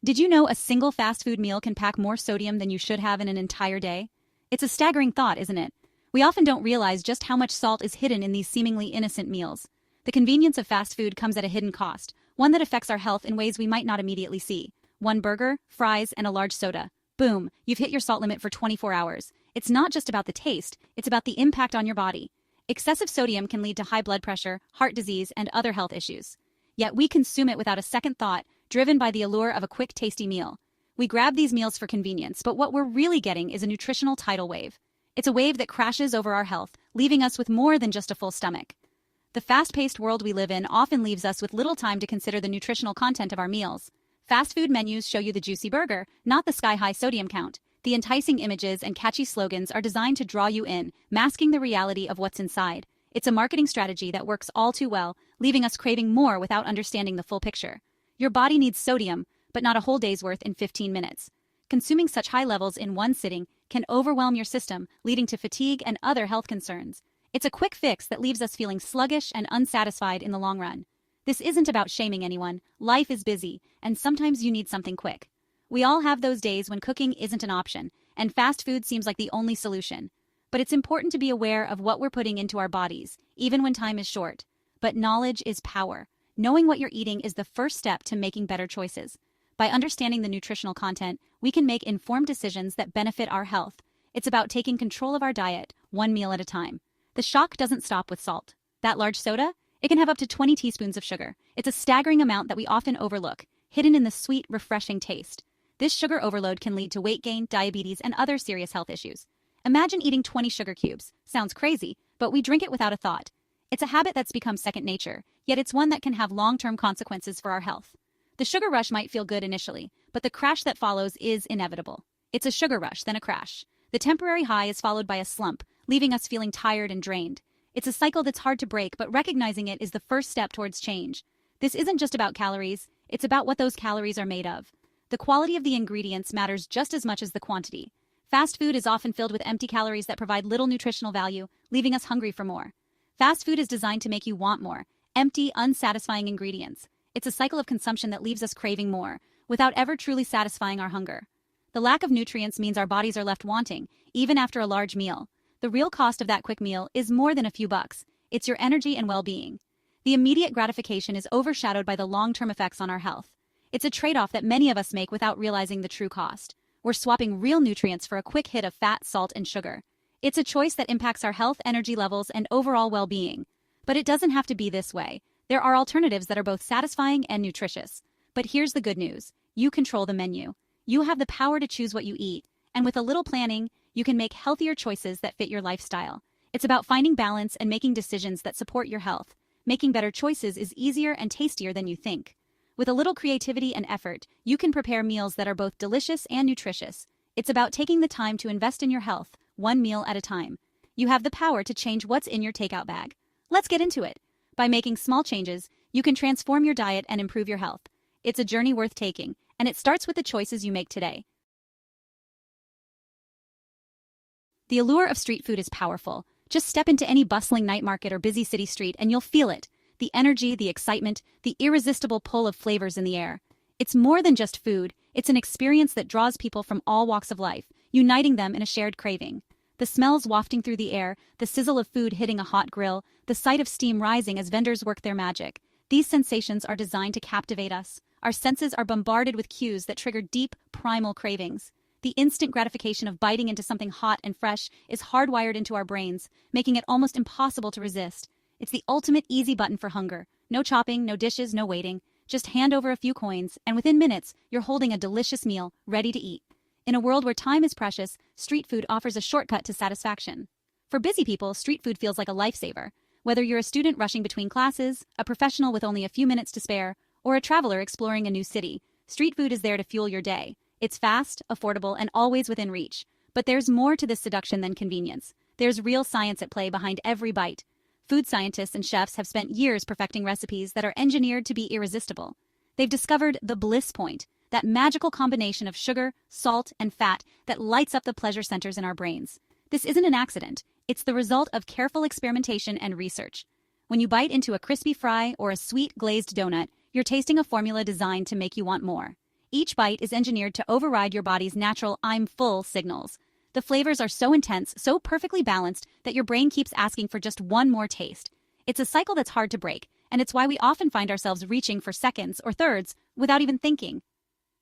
Did you know a single fast food meal can pack more sodium than you should have in an entire day? It's a staggering thought, isn't it? We often don't realize just how much salt is hidden in these seemingly innocent meals. The convenience of fast food comes at a hidden cost, one that affects our health in ways we might not immediately see. One burger, fries, and a large soda. Boom, you've hit your salt limit for 24 hours. It's not just about the taste, it's about the impact on your body. Excessive sodium can lead to high blood pressure, heart disease, and other health issues. Yet we consume it without a second thought, driven by the allure of a quick, tasty meal. We grab these meals for convenience, but what we're really getting is a nutritional tidal wave. It's a wave that crashes over our health, leaving us with more than just a full stomach. The fast-paced world we live in often leaves us with little time to consider the nutritional content of our meals. Fast food menus show you the juicy burger, not the sky-high sodium count. The enticing images and catchy slogans are designed to draw you in, masking the reality of what's inside. It's a marketing strategy that works all too well, leaving us craving more without understanding the full picture. Your body needs sodium, but not a whole day's worth in 15 minutes. Consuming such high levels in one sitting can overwhelm your system, leading to fatigue and other health concerns. It's a quick fix that leaves us feeling sluggish and unsatisfied in the long run. This isn't about shaming anyone. Life is busy, and sometimes you need something quick. We all have those days when cooking isn't an option, and fast food seems like the only solution. But it's important to be aware of what we're putting into our bodies, even when time is short. But knowledge is power. Knowing what you're eating is the first step to making better choices. By understanding the nutritional content, we can make informed decisions that benefit our health. It's about taking control of our diet, one meal at a time. The shock doesn't stop with salt. That large soda? It can have up to 20 teaspoons of sugar. It's a staggering amount that we often overlook, hidden in the sweet, refreshing taste. This sugar overload can lead to weight gain, diabetes, and other serious health issues. Imagine eating 20 sugar cubes. Sounds crazy, but we drink it without a thought. It's a habit that's become second nature, yet it's one that can have long-term consequences for our health. The sugar rush might feel good initially, but the crash that follows is inevitable. It's a sugar rush, then a crash. The temporary high is followed by a slump, leaving us feeling tired and drained. It's a cycle that's hard to break, but recognizing it is the first step towards change. This isn't just about calories, it's about what those calories are made of. The quality of the ingredients matters just as much as the quantity. Fast food is often filled with empty calories that provide little nutritional value, leaving us hungry for more. Fast food is designed to make you want more, empty, unsatisfying ingredients. It's a cycle of consumption that leaves us craving more, without ever truly satisfying our hunger. The lack of nutrients means our bodies are left wanting, even after a large meal. The real cost of that quick meal is more than a few bucks. It's your energy and well-being. The immediate gratification is overshadowed by the long-term effects on our health. It's a trade-off that many of us make without realizing the true cost. We're swapping real nutrients for a quick hit of fat, salt, and sugar. It's a choice that impacts our health, energy levels, and overall well-being. But it doesn't have to be this way. There are alternatives that are both satisfying and nutritious. But here's the good news. You control the menu. You have the power to choose what you eat. And with a little planning, you can make healthier choices that fit your lifestyle. It's about finding balance and making decisions that support your health. Making better choices is easier and tastier than you think. With a little creativity and effort, you can prepare meals that are both delicious and nutritious. It's about taking the time to invest in your health, one meal at a time. You have the power to change what's in your takeout bag. Let's get into it. By making small changes, you can transform your diet and improve your health. It's a journey worth taking, and it starts with the choices you make today. The allure of street food is powerful. Just step into any bustling night market or busy city street and you'll feel it. The energy, the excitement, the irresistible pull of flavors in the air. It's more than just food. It's an experience that draws people from all walks of life, uniting them in a shared craving. The smells wafting through the air, the sizzle of food hitting a hot grill, the sight of steam rising as vendors work their magic. These sensations are designed to captivate us. Our senses are bombarded with cues that trigger deep, primal cravings. The instant gratification of biting into something hot and fresh is hardwired into our brains, making it almost impossible to resist. It's the ultimate easy button for hunger. No chopping, no dishes, no waiting. Just hand over a few coins, and within minutes, you're holding a delicious meal, ready to eat. In a world where time is precious, street food offers a shortcut to satisfaction. For busy people, street food feels like a lifesaver. Whether you're a student rushing between classes, a professional with only a few minutes to spare, or a traveler exploring a new city, street food is there to fuel your day. It's fast, affordable, and always within reach. But there's more to this seduction than convenience. There's real science at play behind every bite. Food scientists and chefs have spent years perfecting recipes that are engineered to be irresistible. They've discovered the bliss point, that magical combination of sugar, salt, and fat that lights up the pleasure centers in our brains. This isn't an accident. It's the result of careful experimentation and research. When you bite into a crispy fry or a sweet glazed donut, you're tasting a formula designed to make you want more. Each bite is engineered to override your body's natural "I'm full" signals. The flavors are so intense, so perfectly balanced, that your brain keeps asking for just one more taste. It's a cycle that's hard to break, and it's why we often find ourselves reaching for seconds or thirds without even thinking.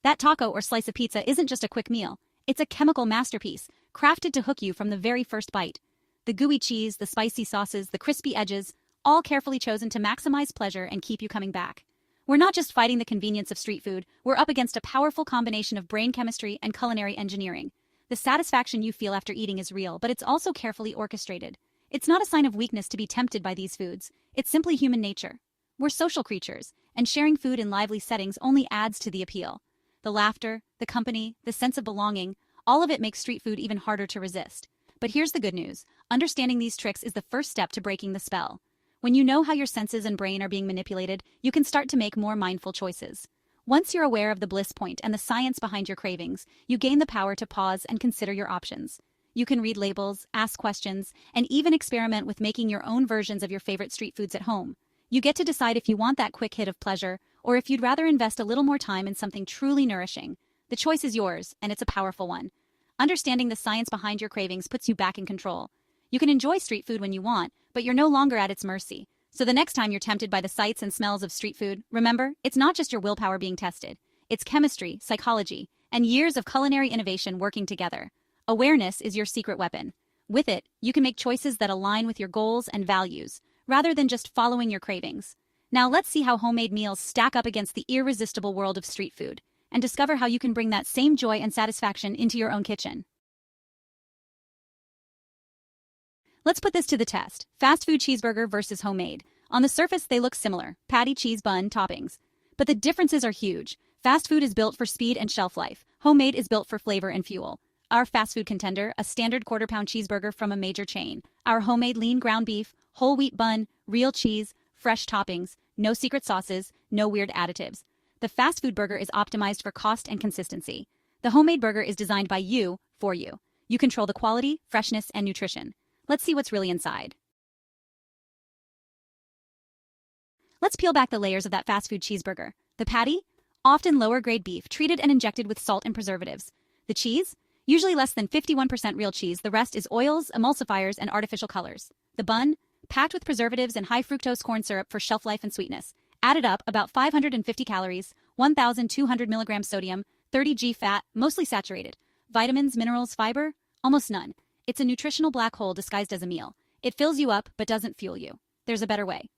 That taco or slice of pizza isn't just a quick meal. It's a chemical masterpiece, crafted to hook you from the very first bite. The gooey cheese, the spicy sauces, the crispy edges, all carefully chosen to maximize pleasure and keep you coming back. We're not just fighting the convenience of street food, we're up against a powerful combination of brain chemistry and culinary engineering. The satisfaction you feel after eating is real, but it's also carefully orchestrated. It's not a sign of weakness to be tempted by these foods. It's simply human nature. We're social creatures, and sharing food in lively settings only adds to the appeal. The laughter, the company, the sense of belonging, all of it makes street food even harder to resist. But here's the good news. Understanding these tricks is the first step to breaking the spell. When you know how your senses and brain are being manipulated, you can start to make more mindful choices. Once you're aware of the bliss point and the science behind your cravings, you gain the power to pause and consider your options. You can read labels, ask questions, and even experiment with making your own versions of your favorite street foods at home. You get to decide if you want that quick hit of pleasure, or if you'd rather invest a little more time in something truly nourishing. The choice is yours, and it's a powerful one. Understanding the science behind your cravings puts you back in control. You can enjoy street food when you want, but you're no longer at its mercy. So the next time you're tempted by the sights and smells of street food, remember, it's not just your willpower being tested. It's chemistry, psychology, and years of culinary innovation working together. Awareness is your secret weapon. With it, you can make choices that align with your goals and values, rather than just following your cravings. Now let's see how homemade meals stack up against the irresistible world of street food, and discover how you can bring that same joy and satisfaction into your own kitchen. Let's put this to the test. Fast food cheeseburger versus homemade. On the surface, they look similar. Patty, cheese, bun, toppings. But the differences are huge. Fast food is built for speed and shelf life. Homemade is built for flavor and fuel. Our fast food contender, a standard quarter-pound cheeseburger from a major chain. Our homemade lean ground beef, whole wheat bun, real cheese, fresh toppings, no secret sauces, no weird additives. The fast food burger is optimized for cost and consistency. The homemade burger is designed by you, for you. You control the quality, freshness, and nutrition. Let's see what's really inside. Let's peel back the layers of that fast food cheeseburger. The patty? Often lower-grade beef, treated and injected with salt and preservatives. The cheese? Usually less than 51% real cheese. The rest is oils, emulsifiers, and artificial colors. The bun? Packed with preservatives and high-fructose corn syrup for shelf life and sweetness. Added up, about 550 calories, 1,200 milligrams sodium, 30 g fat, mostly saturated. Vitamins, minerals, fiber? Almost none. It's a nutritional black hole disguised as a meal. It fills you up, but doesn't fuel you. There's a better way.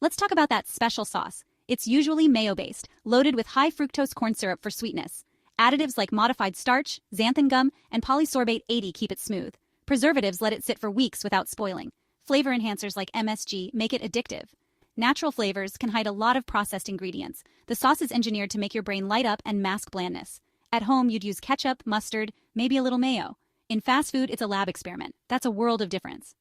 Let's talk about that special sauce. It's usually mayo-based, loaded with high-fructose corn syrup for sweetness. Additives like modified starch, xanthan gum, and polysorbate 80 keep it smooth. Preservatives let it sit for weeks without spoiling. Flavor enhancers like MSG make it addictive. Natural flavors can hide a lot of processed ingredients. The sauce is engineered to make your brain light up and mask blandness. At home, you'd use ketchup, mustard, maybe a little mayo. In fast food, it's a lab experiment. That's a world of difference.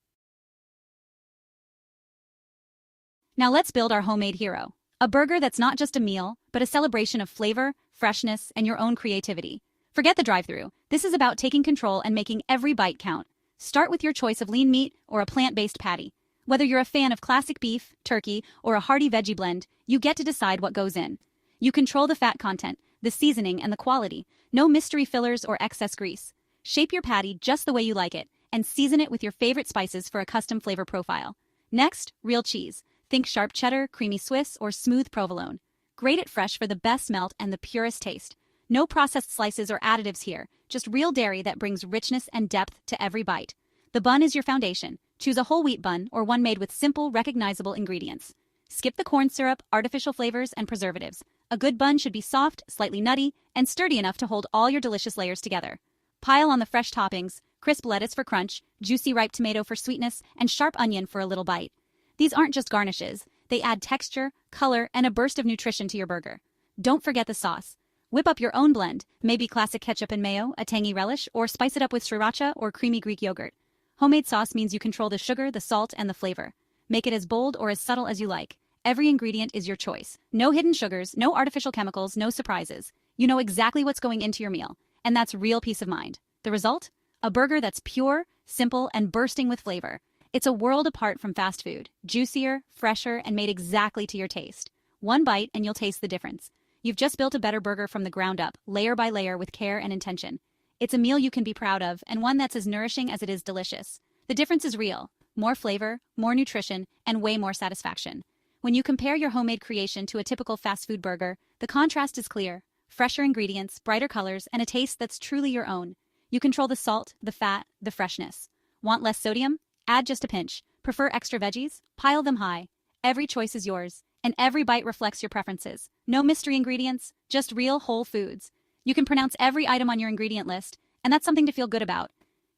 Now let's build our homemade hero. A burger that's not just a meal, but a celebration of flavor, freshness, and your own creativity. Forget the drive-thru. This is about taking control and making every bite count. Start with your choice of lean meat or a plant-based patty. Whether you're a fan of classic beef, turkey, or a hearty veggie blend, you get to decide what goes in. You control the fat content, the seasoning, and the quality. No mystery fillers or excess grease. Shape your patty just the way you like it, and season it with your favorite spices for a custom flavor profile. Next, real cheese. Think sharp cheddar, creamy Swiss, or smooth provolone. Grate it fresh for the best melt and the purest taste. No processed slices or additives here, just real dairy that brings richness and depth to every bite. The bun is your foundation. Choose a whole wheat bun or one made with simple, recognizable ingredients. Skip the corn syrup, artificial flavors, and preservatives. A good bun should be soft, slightly nutty, and sturdy enough to hold all your delicious layers together. Pile on the fresh toppings, crisp lettuce for crunch, juicy ripe tomato for sweetness, and sharp onion for a little bite. These aren't just garnishes. They add texture, color, and a burst of nutrition to your burger. Don't forget the sauce. Whip up your own blend, maybe classic ketchup and mayo, a tangy relish, or spice it up with sriracha or creamy Greek yogurt. Homemade sauce means you control the sugar, the salt, and the flavor. Make it as bold or as subtle as you like. Every ingredient is your choice. No hidden sugars, no artificial chemicals, no surprises. You know exactly what's going into your meal, and that's real peace of mind. The result? A burger that's pure, simple, and bursting with flavor. It's a world apart from fast food, juicier, fresher, and made exactly to your taste. One bite and you'll taste the difference. You've just built a better burger from the ground up, layer by layer with care and intention. It's a meal you can be proud of and one that's as nourishing as it is delicious. The difference is real. More flavor, more nutrition, and way more satisfaction. When you compare your homemade creation to a typical fast food burger, the contrast is clear. Fresher ingredients, brighter colors, and a taste that's truly your own. You control the salt, the fat, the freshness. Want less sodium? Add just a pinch. Prefer extra veggies? Pile them high. Every choice is yours, and every bite reflects your preferences. No mystery ingredients, just real whole foods. You can pronounce every item on your ingredient list, and that's something to feel good about.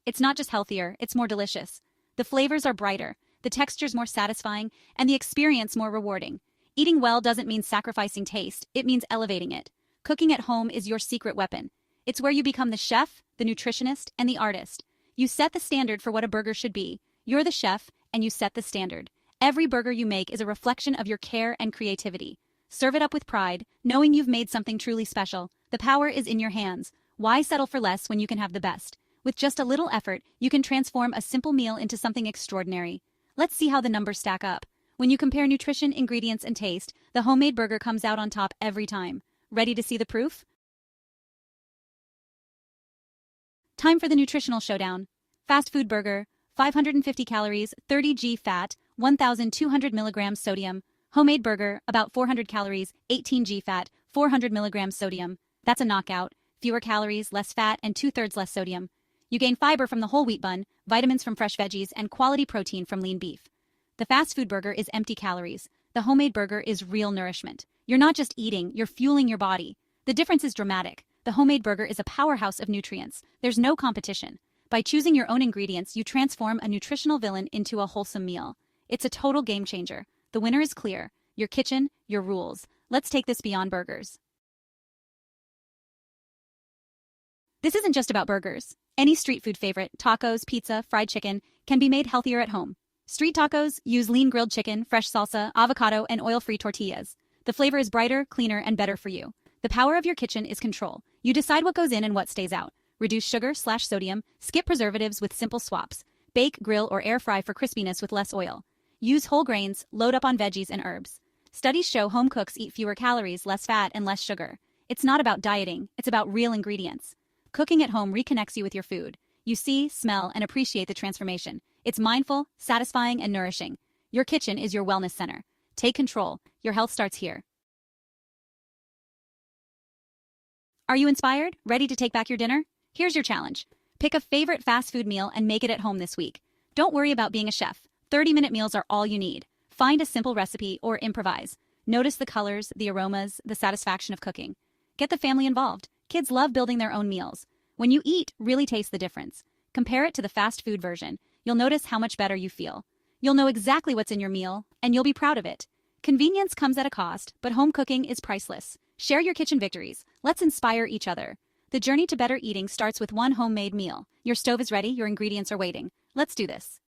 It's not just healthier, it's more delicious. The flavors are brighter, the texture's more satisfying, and the experience more rewarding. Eating well doesn't mean sacrificing taste, it means elevating it. Cooking at home is your secret weapon. It's where you become the chef, the nutritionist, and the artist. You set the standard for what a burger should be. You're the chef, and you set the standard. Every burger you make is a reflection of your care and creativity. Serve it up with pride, knowing you've made something truly special. The power is in your hands. Why settle for less when you can have the best? With just a little effort, you can transform a simple meal into something extraordinary. Let's see how the numbers stack up. When you compare nutrition, ingredients, and taste, the homemade burger comes out on top every time. Ready to see the proof? Time for the nutritional showdown. Fast food burger, 550 calories, 30 g fat, 1,200 milligrams sodium. Homemade burger, about 400 calories, 18 g fat, 400 milligrams sodium. That's a knockout. Fewer calories, less fat, and 2/3 less sodium. You gain fiber from the whole wheat bun, vitamins from fresh veggies, and quality protein from lean beef. The fast food burger is empty calories. The homemade burger is real nourishment. You're not just eating, you're fueling your body. The difference is dramatic. The homemade burger is a powerhouse of nutrients. There's no competition. By choosing your own ingredients, you transform a nutritional villain into a wholesome meal. It's a total game changer. The winner is clear. Your kitchen, your rules. Let's take this beyond burgers. This isn't just about burgers. Any street food favorite, tacos, pizza, fried chicken, can be made healthier at home. Street tacos use lean grilled chicken, fresh salsa, avocado, and oil-free tortillas. The flavor is brighter, cleaner, and better for you. The power of your kitchen is control. You decide what goes in and what stays out. Reduce sugar/sodium, skip preservatives with simple swaps. Bake, grill, or air fry for crispiness with less oil. Use whole grains, load up on veggies and herbs. Studies show home cooks eat fewer calories, less fat, and less sugar. It's not about dieting, it's about real ingredients. Cooking at home reconnects you with your food. You see, smell, and appreciate the transformation. It's mindful, satisfying, and nourishing. Your kitchen is your wellness center. Take control. Your health starts here. Are you inspired? Ready to take back your dinner? Here's your challenge. Pick a favorite fast food meal and make it at home this week. Don't worry about being a chef. 30-minute meals are all you need. Find a simple recipe or improvise. Notice the colors, the aromas, the satisfaction of cooking. Get the family involved. Kids love building their own meals. When you eat, really taste the difference. Compare it to the fast food version. You'll notice how much better you feel. You'll know exactly what's in your meal, and you'll be proud of it. Convenience comes at a cost, but home cooking is priceless. Share your kitchen victories. Let's inspire each other. The journey to better eating starts with one homemade meal. Your stove is ready, your ingredients are waiting. Let's do this.